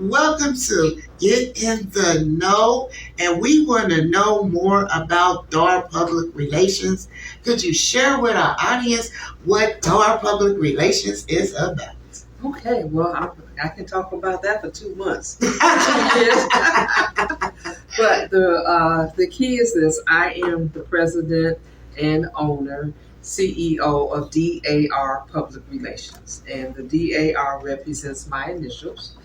Welcome to Get in the Know, and we want to know more about DAR Public Relations. Could you share with our audience what DAR Public Relations is about? Okay, well, I can talk about that for 2 months. But the key is this: I am the president and owner, CEO of DAR Public Relations, and the DAR represents my initials.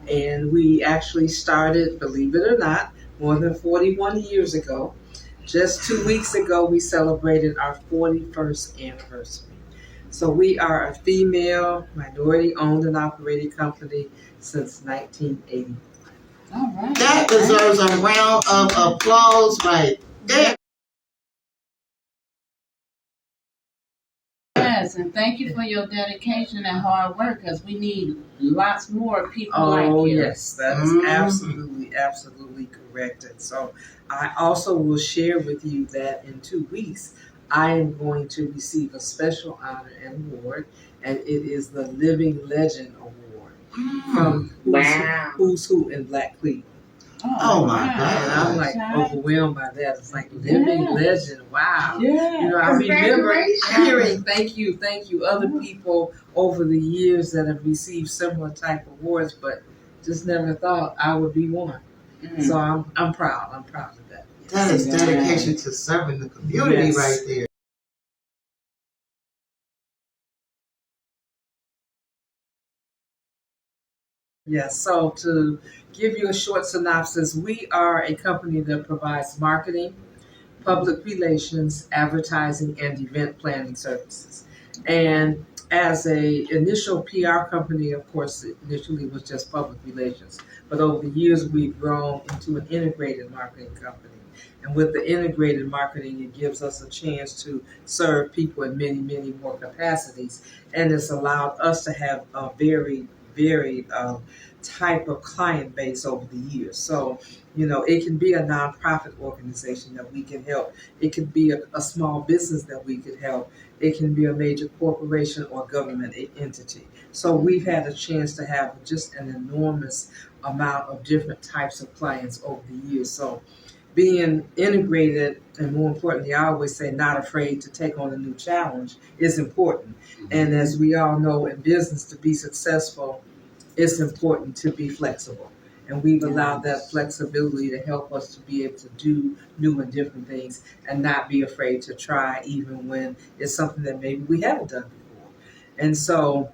And we actually started, believe it or not, more than 41 years ago. Just 2 weeks ago, we celebrated our 41st anniversary. So we are a female, minority-owned and operated company since 1980. All right. That deserves a round of applause right there. Yes, and thank you for your dedication and hard work, because we need lots more people like you. Yes, that is absolutely correct. And so I also will share with you that in 2 weeks, I am going to receive a special honor and award, and it is the Living Legend Award from Who's Who in Black Cleveland. Oh my God. And I'm like overwhelmed by that. It's like living legend. Wow. Yeah. You know, I remember hearing thank you, other people over the years that have received similar type awards, but just never thought I would be one. So I'm proud. I'm proud of that. That is dedication to serving the community right there. Yes, so to give you a short synopsis, we are a company that provides marketing, public relations, advertising, and event planning services. And as a initial PR company, of course, it initially was just public relations. But over the years, we've grown into an integrated marketing company. And with the integrated marketing, it gives us a chance to serve people in many, many more capacities. And it's allowed us to have a very varied type of client base over the years. So, you know, it can be a nonprofit organization that we can help. It could be a small business that we could help. It can be a major corporation or government entity. So we've had a chance to have just an enormous amount of different types of clients over the years. So being integrated, and more importantly, I always say not afraid to take on a new challenge is important. And as we all know, in business, to be successful, it's important to be flexible. And we've allowed that flexibility to help us to be able to do new and different things and not be afraid to try, even when it's something that maybe we haven't done before. And so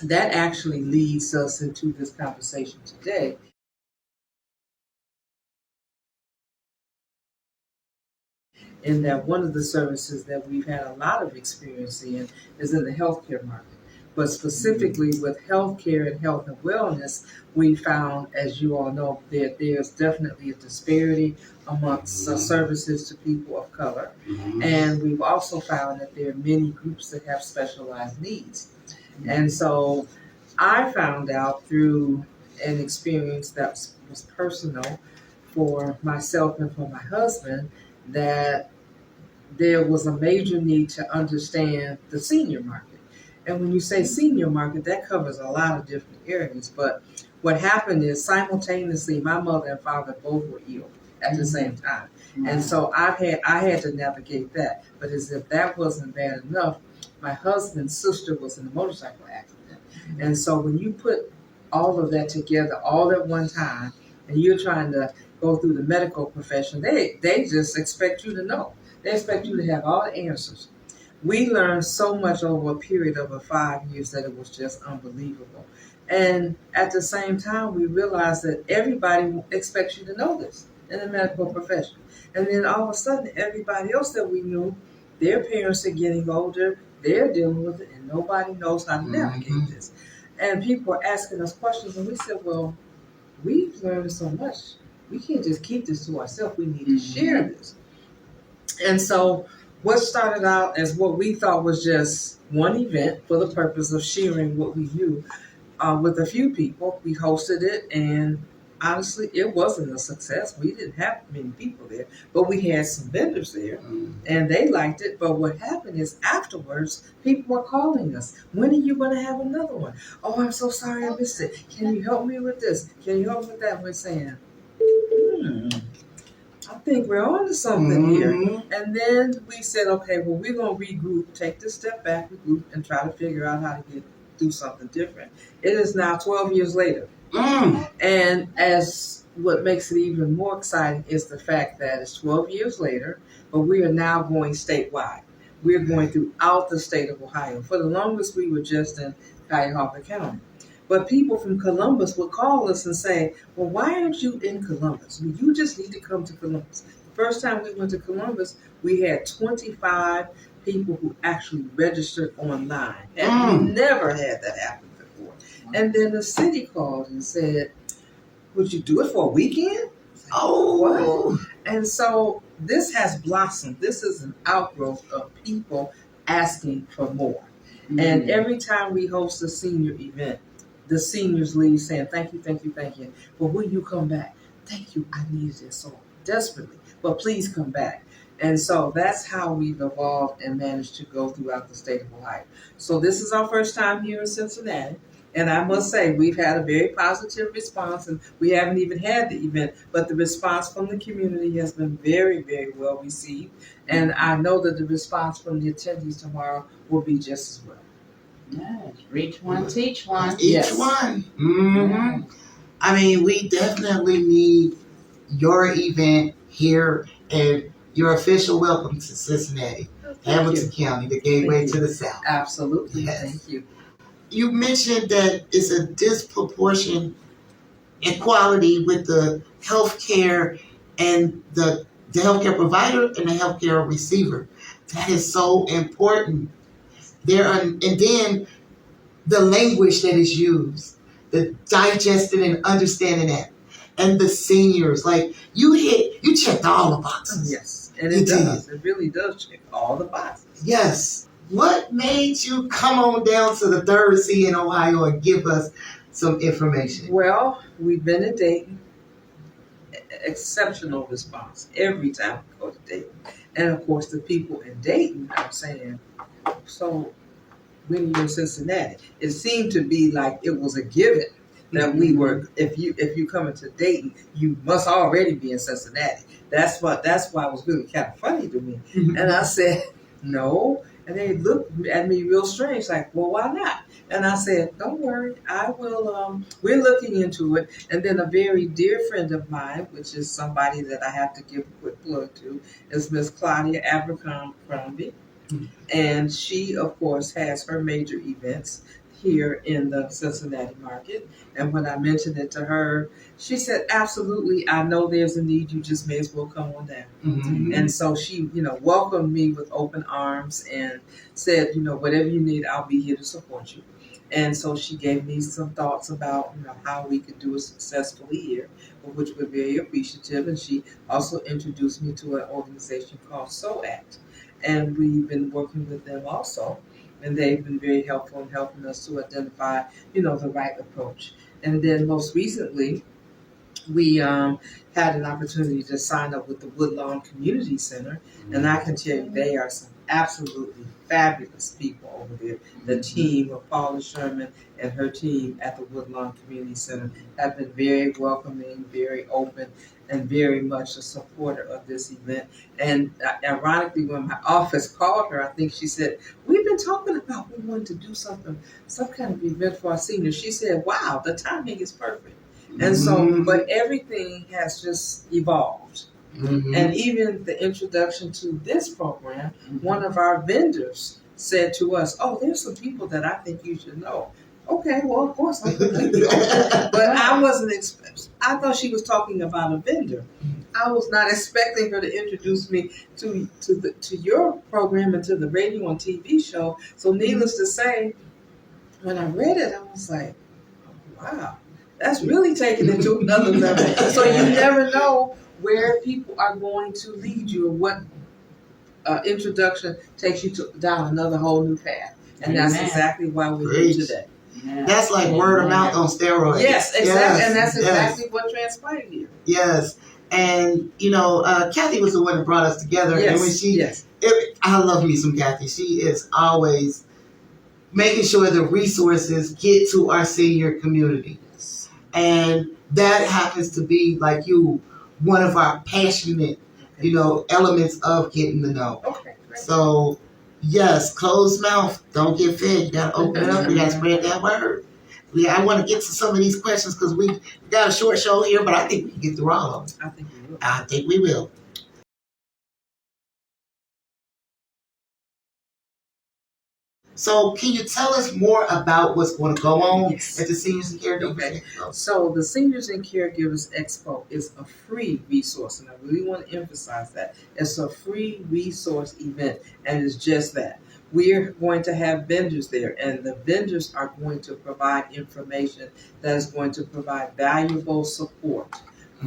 that actually leads us into this conversation today. In that one of the services that we've had a lot of experience in is in the healthcare market. But specifically with healthcare and health and wellness, we found, as you all know, that there's definitely a disparity amongst services to people of color. And we've also found that there are many groups that have specialized needs. And so I found out through an experience that was personal for myself and for my husband that there was a major need to understand the senior market. And when you say senior market, that covers a lot of different areas. But what happened is simultaneously, my mother and father both were ill at the same time. And so I had to navigate that. But as if that wasn't bad enough, my husband's sister was in a motorcycle accident. And so when you put all of that together all at one time, and you're trying to go through the medical profession, they just expect you to know. They expect you to have all the answers. We learned so much over a period of 5 years that it was just unbelievable. And at the same time, we realized that everybody expects you to know this in the medical profession. And then all of a sudden, everybody else that we knew, their parents are getting older, they're dealing with it, and nobody knows how to navigate this. And people are asking us questions, and we said, well, we've learned so much. We can't just keep this to ourselves. We need to share this. And so what started out as what we thought was just one event for the purpose of sharing what we knew with a few people, we hosted it, and honestly, it wasn't a success. We didn't have many people there, but we had some vendors there, and they liked it. But what happened is afterwards, people were calling us. When are you going to have another one? Oh, I'm so sorry I missed it. Can you help me with this? Can you help me with that? We're saying, I think we're on to something here. And then we said, okay, well, we're going to regroup, take this step back, regroup, and try to figure out how to do something different. It is now 12 years later. And as what makes it even more exciting is the fact that it's 12 years later, but we are now going statewide. We're going throughout the state of Ohio. For the longest, we were just in Cuyahoga County. But people from Columbus would call us and say, well, why aren't you in Columbus? You just need to come to Columbus. The first time we went to Columbus, we had 25 people who actually registered online. And we never had that happen before. And then the city called and said, would you do it for a weekend? Oh, what? And so this has blossomed. This is an outgrowth of people asking for more. And every time we host a senior event, the seniors leave saying, thank you, thank you, thank you. Well, will you come back? Thank you. I needed it so desperately. But please come back. And so that's how we've evolved and managed to go throughout the state of Ohio. So this is our first time here in Cincinnati. And I must say, we've had a very positive response, and we haven't even had the event, but the response from the community has been very, very well received. And I know that the response from the attendees tomorrow will be just as well. Yes, reach one, teach one. Each one. I mean, we definitely need your event here and your official welcome to Cincinnati, Hamilton County, the gateway to the South. Absolutely. Yes. Thank you. You mentioned that it's a disproportionate equality with the healthcare and the healthcare provider and the healthcare receiver. That is so important. And then the language that is used, the digesting and understanding that, and the seniors, like you checked all the boxes. Yes, and it does. It really does check all the boxes. Yes. What made you come on down to the third C in Ohio and give us some information? Well, we've been in Dayton. Exceptional response every time we go to Dayton. And of course, the people in Dayton are saying, so when you're in Cincinnati, it seemed to be like it was a given that we were, if you come into Dayton, you must already be in Cincinnati. That's why it was really kind of funny to me. And I said, no. And they looked at me real strange, like, well, why not? And I said, don't worry, I will, we're looking into it. And then a very dear friend of mine, which is somebody that I have to give a quick plug to, is Miss Claudia Abercrombie. And she, of course, has her major events here in the Cincinnati market. And when I mentioned it to her, she said, absolutely, I know there's a need. You just may as well come on down. And so she, welcomed me with open arms and said, whatever you need, I'll be here to support you. And so she gave me some thoughts about, how we could do it successfully here, of which we're very appreciative. And she also introduced me to an organization called SOACT. And we've been working with them also. And they've been very helpful in helping us to identify, the right approach. And then most recently, we had an opportunity to sign up with the Woodlawn Community Center. And I can tell you, they are some absolutely fabulous people over there. The team of Paula Sherman and her team at the Woodlawn Community Center have been very welcoming, very open, and very much a supporter of this event. And ironically, when my office called her, I think she said, we've been talking about we want to do some kind of event for our seniors. She said, wow, the timing is perfect. And so, but everything has just evolved. And even the introduction to this program, one of our vendors said to us, oh, there's some people that I think you should know. Okay, well, of course. But I wasn't I thought she was talking about a vendor. I was not expecting her to introduce me to your program and to the radio and TV show. So needless to say, when I read it, I was like, oh, wow, that's really taking it to another level. So you never know where people are going to lead you or what introduction takes you down another whole new path. And that's exactly why we're here today. That's like word of mouth on steroids. Yes, exactly, and that's yes. exactly what transpired here. Yes, and Kathy was the one that brought us together. Yes, and when I love me some Kathy. She is always making sure the resources get to our senior community, and that happens to be like you, one of our passionate, elements of getting to know. Okay, great. So, yes, closed mouth, don't get fed. You gotta open it up. You gotta spread that word. Yeah, I want to get to some of these questions because we got a short show here, but I think we can get through all of them. I think we will. So, can you tell us more about what's going to go on at the Seniors and Caregivers Expo? So, the Seniors and Caregivers Expo is a free resource, and I really want to emphasize that. It's a free resource event, and it's just that. We're going to have vendors there, and the vendors are going to provide information that is going to provide valuable support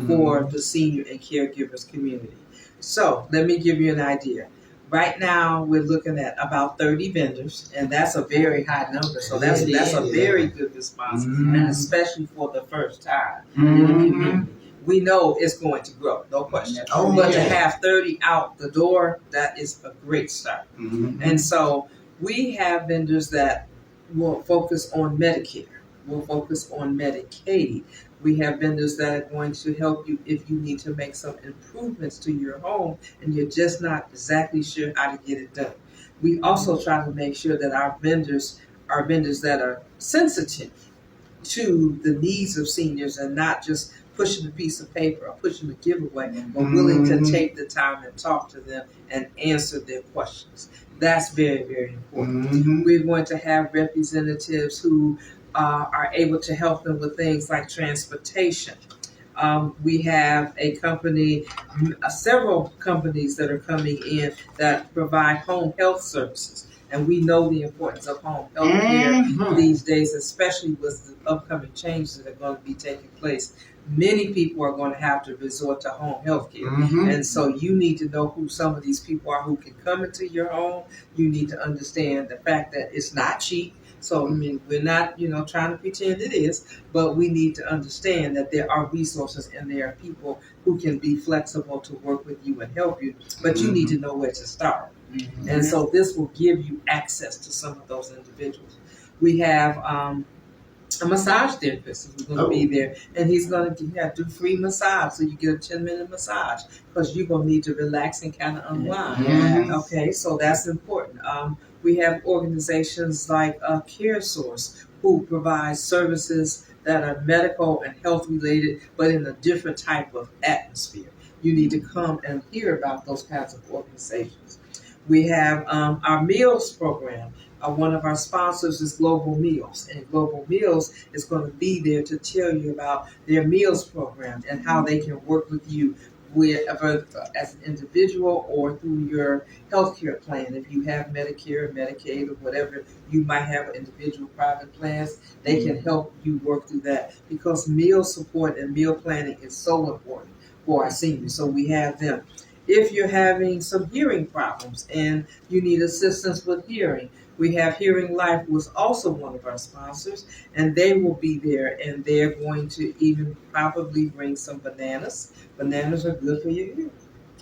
for the senior and caregivers community. So, let me give you an idea. Right now, we're looking at about 30 vendors, and that's a very high number. So that's a very good response, and especially for the first time in the community. We know it's going to grow, no question. But to have 30 out the door, that is a great start. And so we have vendors that will focus on Medicare, will focus on Medicaid. We have vendors that are going to help you if you need to make some improvements to your home and you're just not exactly sure how to get it done. We also try to make sure that our vendors are vendors that are sensitive to the needs of seniors and not just pushing a piece of paper or pushing a giveaway, but willing to take the time and talk to them and answer their questions. That's very, very important. We're going to have representatives who are able to help them with things like transportation. We have a company, several companies that are coming in that provide home health services. And we know the importance of home health care these days, especially with the upcoming changes that are going to be taking place. Many people are going to have to resort to home health care. And so you need to know who some of these people are who can come into your home. You need to understand the fact that it's not cheap. So, I mean, we're not, trying to pretend it is, but we need to understand that there are resources and there are people who can be flexible to work with you and help you, but you need to know where to start. And so this will give you access to some of those individuals. We have a massage therapist who's going to be there, and he's going to do free massage, so you get a 10-minute massage because you're going to need to relax and kind of unwind. Okay, so that's important. We have organizations like CareSource who provide services that are medical and health related, but in a different type of atmosphere. You need to come and hear about those kinds of organizations. We have our meals program. One of our sponsors is Global Meals, and Global Meals is going to be there to tell you about their meals program and how they can work with you as an individual or through your healthcare plan. If you have Medicare, Medicaid, or whatever, you might have individual private plans. They can help you work through that because meal support and meal planning is so important for our seniors. So we have them. If you're having some hearing problems and you need assistance with hearing, we have Hearing Life, who is also one of our sponsors, and they will be there, and they're going to even probably bring some bananas. Bananas are good for your hearing.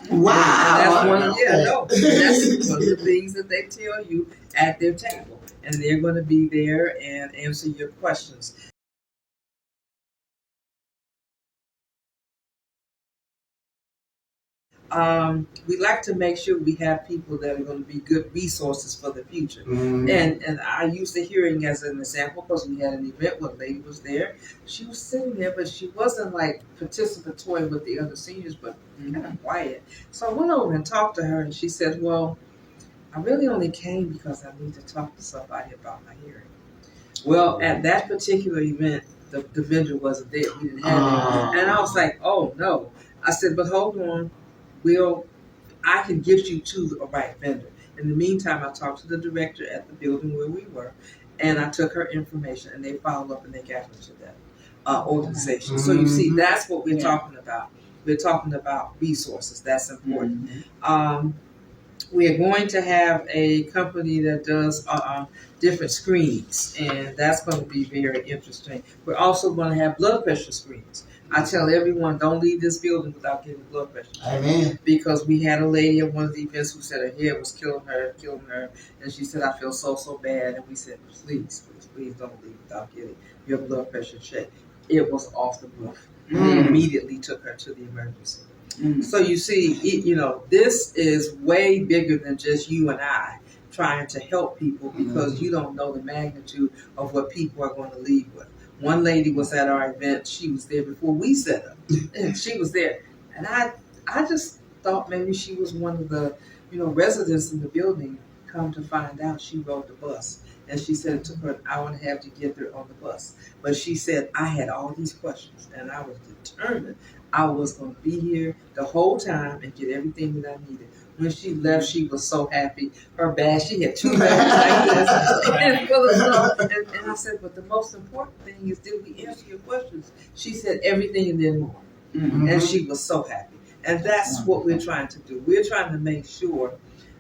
Wow. And that's one of the things that they tell you at their table, and they're going to be there and answer your questions. We like to make sure we have people that are going to be good resources for the future. And I use the hearing as an example because we had an event where a lady was there. She was sitting there, but she wasn't like participatory with the other seniors, but kind of quiet. So I went over and talked to her, and she said, well, I really only came because I need to talk to somebody about my hearing. Well, at that particular event, the vendor wasn't there. We didn't have it. And I was like, oh, no. I said, but hold on. I can get you to the right vendor. In the meantime, I talked to the director at the building where we were, and I took her information, and they followed up and they got her to that organization. So you see, that's what we're talking about. We're talking about resources. That's important. we are going to have a company that does different screenings, and that's going to be very interesting. We're also going to have blood pressure screenings. I tell everyone, don't leave this building without getting blood pressure. Amen. Because we had a lady at one of the events who said her head was killing her, and she said, I feel so bad. And we said, please don't leave without getting your blood pressure checked. It was off the roof. They immediately took her to the emergency. So you see, this is way bigger than just you and I trying to help people, because you don't know the magnitude of what people are going to leave with. One lady was at our event. She was there before we set up, and she was there. And I just thought maybe she was one of the, residents in the building. Come to find out, she rode the bus. And she said it took her an hour and a half to get there on the bus. But she said, I had all these questions, and I was determined I was going to be here the whole time and get everything that I needed. When she left, she was so happy. Her bag, she had 2 bags like this and full of stuff. And I said, but the most important thing is, did we answer your questions? She said everything and then more. And she was so happy. And that's what we're trying to do. We're trying to make sure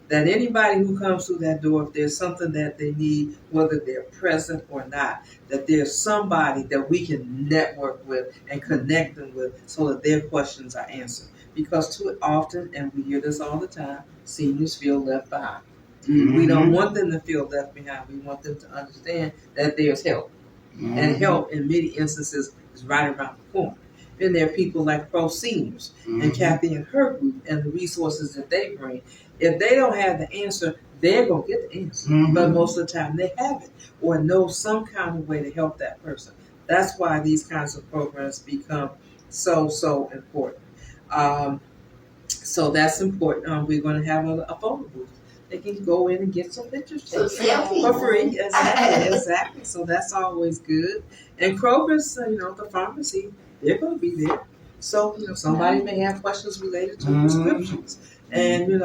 that anybody who comes through that door, if there's something that they need, whether they're present or not, that there's somebody that we can network with and connect them with so that their questions are answered. Because too often, and we hear this all the time, seniors feel left behind. We don't want them to feel left behind. We want them to understand that there's help. And help in many instances is right around the corner. Then there are people like Pro Seniors and Kathy and her group and the resources that they bring. If they don't have the answer, they're going to get the answer. But most of the time they have it or know some kind of way to help that person. That's why these kinds of programs become so important. So that's important. We're going to have a photo booth. They can go in and get some pictures taken for free. Exactly. So that's always good. And Kroger's, the pharmacy, they're going to be there. So, somebody may have questions related to prescriptions and,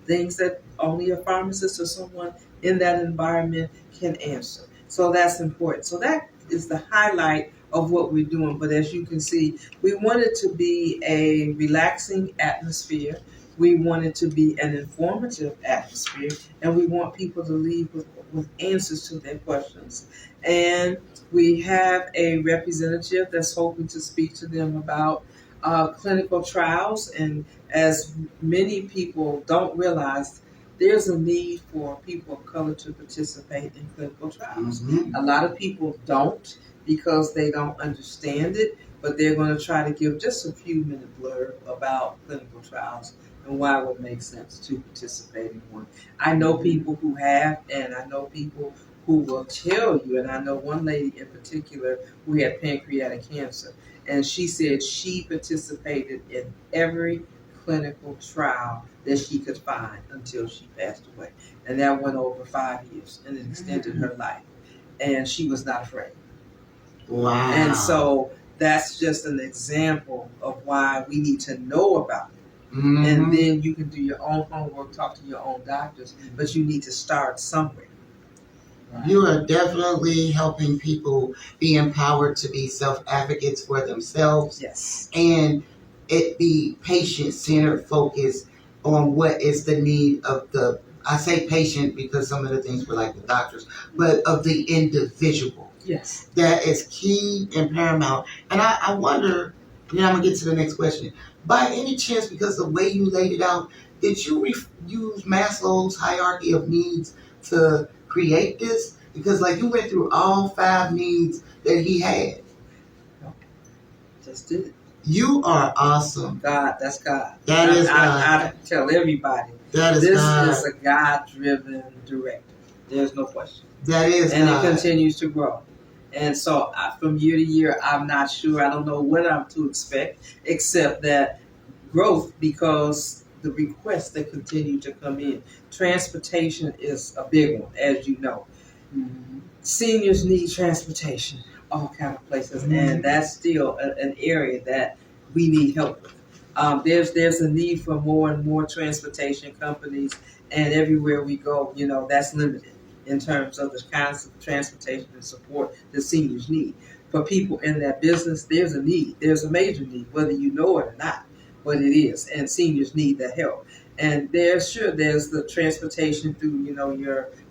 things that only a pharmacist or someone in that environment can answer. So that's important. So that is the highlight of what we're doing. But as you can see, we want it to be a relaxing atmosphere. We want it to be an informative atmosphere, and we want people to leave with answers to their questions. And we have a representative that's hoping to speak to them about clinical trials. And as many people don't realize, there's a need for people of color to participate in clinical trials. A lot of people don't because they don't understand it, but they're going to try to give just a few minute blurb about clinical trials and why it would make sense to participate in one. I know people who have, and I know people who will tell you, and I know one lady in particular who had pancreatic cancer, and she said she participated in every clinical trial that she could find until she passed away. And that went over 5 years, and it extended her life. And she was not afraid. Wow. And so that's just an example of why we need to know about it. And then you can do your own homework, talk to your own doctors, but you need to start somewhere. Right. You are definitely helping people be empowered to be self-advocates for themselves. Yes. And it be patient-centered focus on what is the need of I say patient because some of the things were like the doctors, but of the individual. Yes. That is key and paramount. And I wonder, I'm going to get to the next question. By any chance, because the way you laid it out, did you use Maslow's hierarchy of needs to create this? Because you went through all 5 needs that he had. No, just did it. You are awesome. God, that's God. That is God. I tell everybody, that is this God. is a God-driven directive. There's no question. That is and God. It continues to grow. And so from year to year, I'm not sure. I don't know what I'm to expect, except that growth, because the requests that continue to come in. Transportation is a big one, as you know. Seniors need transportation, all kind of places, and that's still an area that we need help with. There's a need for more and more transportation companies, and everywhere we go, that's limited in terms of the kinds of transportation and support that seniors need. For people in that business, there's a need. There's a major need, whether you know it or not, but it is. And seniors need that help. And there's the transportation through,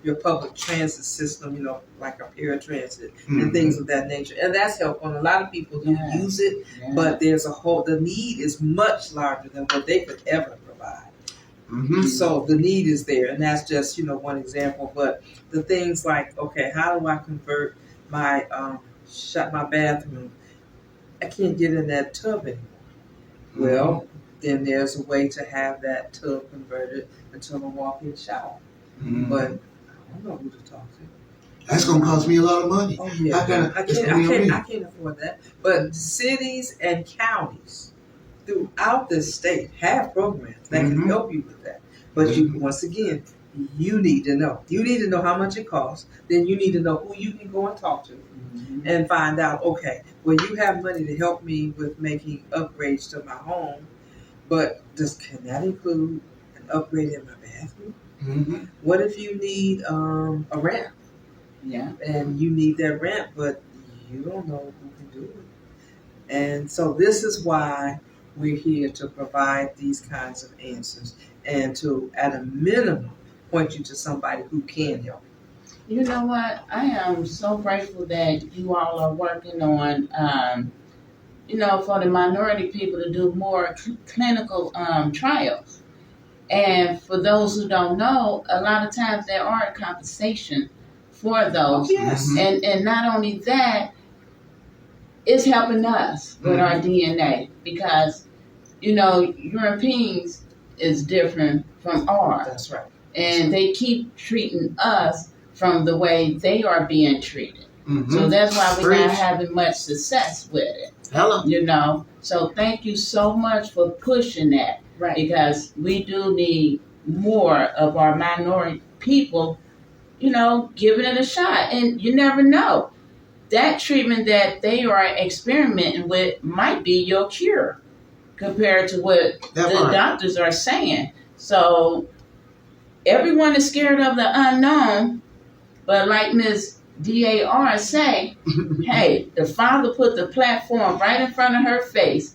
your public transit system, like a paratransit and things of that nature. And that's helpful. And a lot of people do use it, but the need is much larger than what they could ever provide. So the need is there, and that's just, one example. But the things like, okay, how do I convert my my bathroom? I can't get in that tub anymore. Well, then there's a way to have that tub converted into a walk-in shower. But I don't know who to talk to. That's gonna cost me a lot of money. Oh yeah, I can't afford that. But cities and counties throughout the state have programs that can help you with that. But once again, you need to know. You need to know how much it costs. Then you need to know who you can go and talk to and find out, okay, well, you have money to help me with making upgrades to my home, but can that include an upgrade in my bathroom? What if you need a ramp? Yeah. And you need that ramp, but you don't know who can do it. And so this is why we're here to provide these kinds of answers and to, at a minimum, point you to somebody who can help. You know what? I am so grateful that you all are working on, for the minority people to do more clinical trials. And for those who don't know, a lot of times there are compensation for those. Oh, yes. And not only that, it's helping us with our DNA because, Europeans is different from ours. That's right. And they keep treating us from the way they are being treated. So that's why we're not having much success with it. Hello. So thank you so much for pushing that. Right. Because we do need more of our minority people, giving it a shot. And you never know. That treatment that they are experimenting with might be your cure compared to what the doctors are saying. So everyone is scared of the unknown, but like Ms. DAR say, hey, the Father put the platform right in front of her face,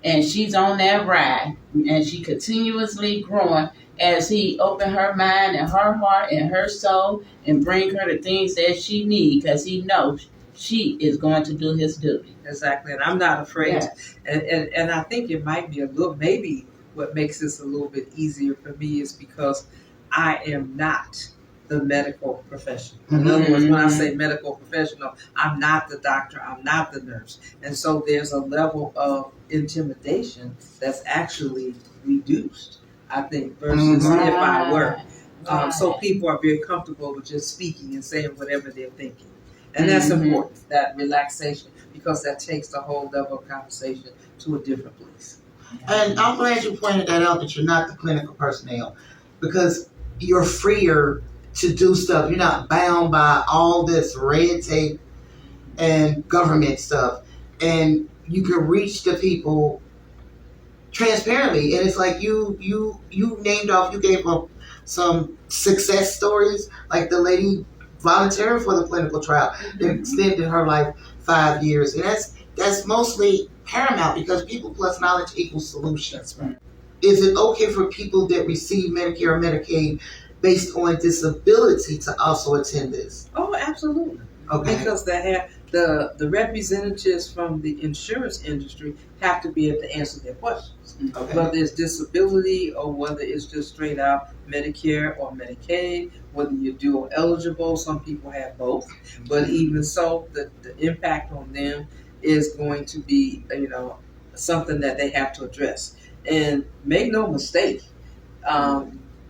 and she's on that ride, and she continuously growing as he open her mind and her heart and her soul and bring her the things that she needs because he knows she is going to do his duty. Exactly, and I'm not afraid. Yes. And I think it might be maybe what makes this a little bit easier for me is because I am not the medical professional. In other words, when I say medical professional, I'm not the doctor, I'm not the nurse. And so there's a level of intimidation that's actually reduced, I think, versus if I were. So people are very comfortable with just speaking and saying whatever they're thinking. And that's important, that relaxation, because that takes the whole level of conversation to a different place. And I'm glad you pointed that out, that you're not the clinical personnel, because you're freer to do stuff. You're not bound by all this red tape and government stuff. And you can reach the people transparently. And it's like you named off, you gave up some success stories, like the lady volunteering for the clinical trial that extended her life 5 years. And that's mostly paramount, because people plus knowledge equals solutions. Right. Is it okay for people that receive Medicare or Medicaid based on disability to also attend this? Oh, absolutely. Okay. Because the representatives from the insurance industry have to be able to answer their questions. Okay. Whether it's disability or whether it's just straight out Medicare or Medicaid, whether you're dual eligible, some people have both. But even so, the impact on them is going to be, something that they have to address. And make no mistake,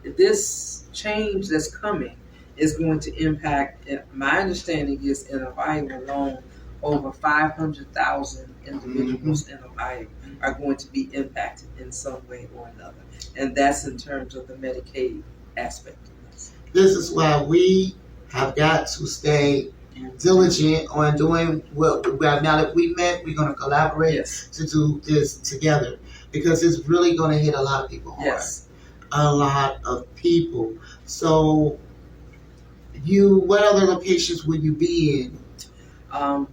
this change that's coming is going to impact, my understanding is in Ohio alone, over 500,000 individuals in Ohio are going to be impacted in some way or another. And that's in terms of the Medicaid aspect of this. This is why we have got to stay diligent on doing what now that we met, we're going to collaborate to do this together, because it's really going to hit a lot of people hard. Yes. A lot of people. So what other locations will you be in?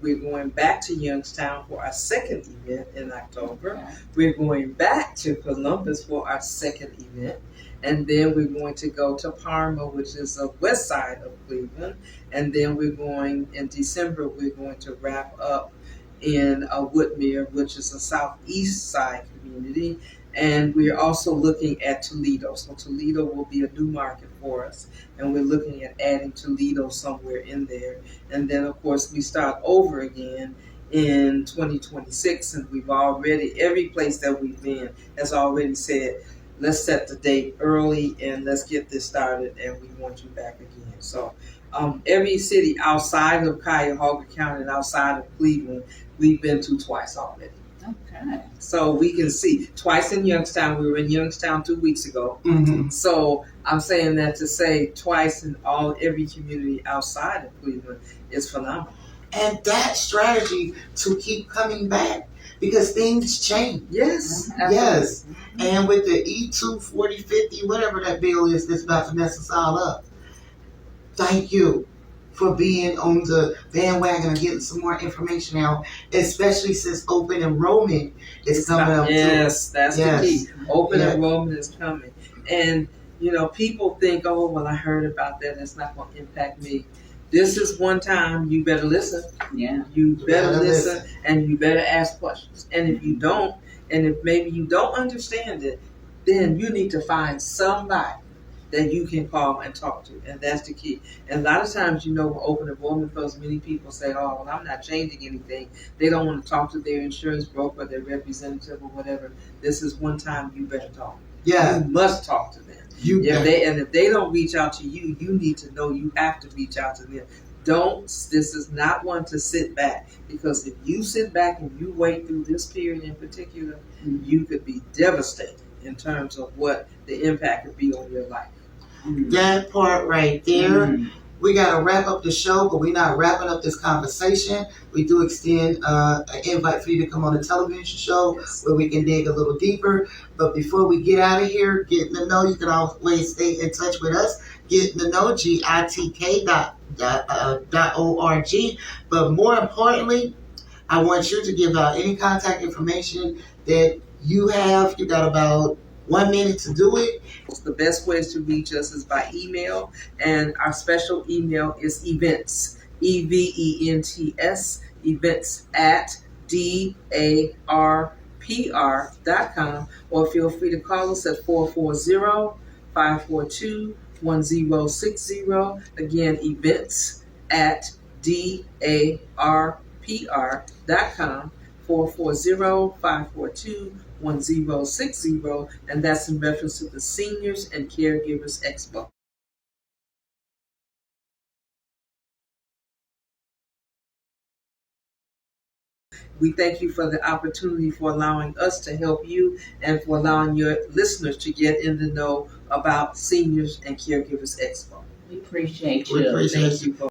We're going back to Youngstown for our second event in October. We're going back to Columbus for our second event. and then we're going to go to Parma, which is the west side of Cleveland, and then we're going in December. We're going to wrap up in Woodmere, which is a southeast side community, and we're also looking at Toledo. So Toledo will be a new market for us, and we're looking at adding Toledo somewhere in there. And then, of course, we start over again in 2026, and we've already, every place that we've been has already said, let's set the date early and let's get this started, and we want you back again. So every city outside of Cuyahoga County and outside of Cleveland, we've been to twice already. Okay. So we can see twice in Youngstown. We were in Youngstown 2 weeks ago. Mm-hmm. So I'm saying that to say twice in every community outside of Cleveland is phenomenal. And that strategy to keep coming back because things change. Yes. Yes. And with the E2 4050, whatever that bill is that's about to mess us all up, thank you for being on the bandwagon and getting some more information out, especially since open enrollment is coming up. Yes, that's the key. Open Yeah. enrollment is coming. And, people think, oh, well, I heard about that. It's not going to impact me. This is one time you better listen. Yeah. You better listen and you better ask questions. And if you don't, and if maybe you don't understand it, then you need to find somebody that you can call and talk to. And that's the key. And a lot of times, with open enrollment folks, many people say, oh, well, I'm not changing anything. They don't want to talk to their insurance broker, their representative or whatever. This is one time you better talk. Yeah. You must talk to them. If they don't reach out to you, you need to know you have to reach out to them. This is not one to sit back, because if you sit back and you wait through this period in particular, you could be devastated in terms of what the impact would be on your life. That part right there. We got to wrap up the show, but we're not wrapping up this conversation. We do extend an invite for you to come on a television show where we can dig a little deeper. But before we get out of here, getting to know, you can always stay in touch with us. Getting to know, GiTK.org. But more importantly, I want you to give out any contact information that you have. You got about 1 minute to do it. The best ways to reach us is by email, and our special email is events, EVENTS, events at DARPR.com, or feel free to call us at 440-542-1060. Again, events at DARPR.com, 440-542-1060, and that's in reference to the Seniors and Caregivers Expo. We thank you for the opportunity, for allowing us to help you and for allowing your listeners to get in the know about Seniors and Caregivers Expo. We appreciate you. We appreciate Thank you.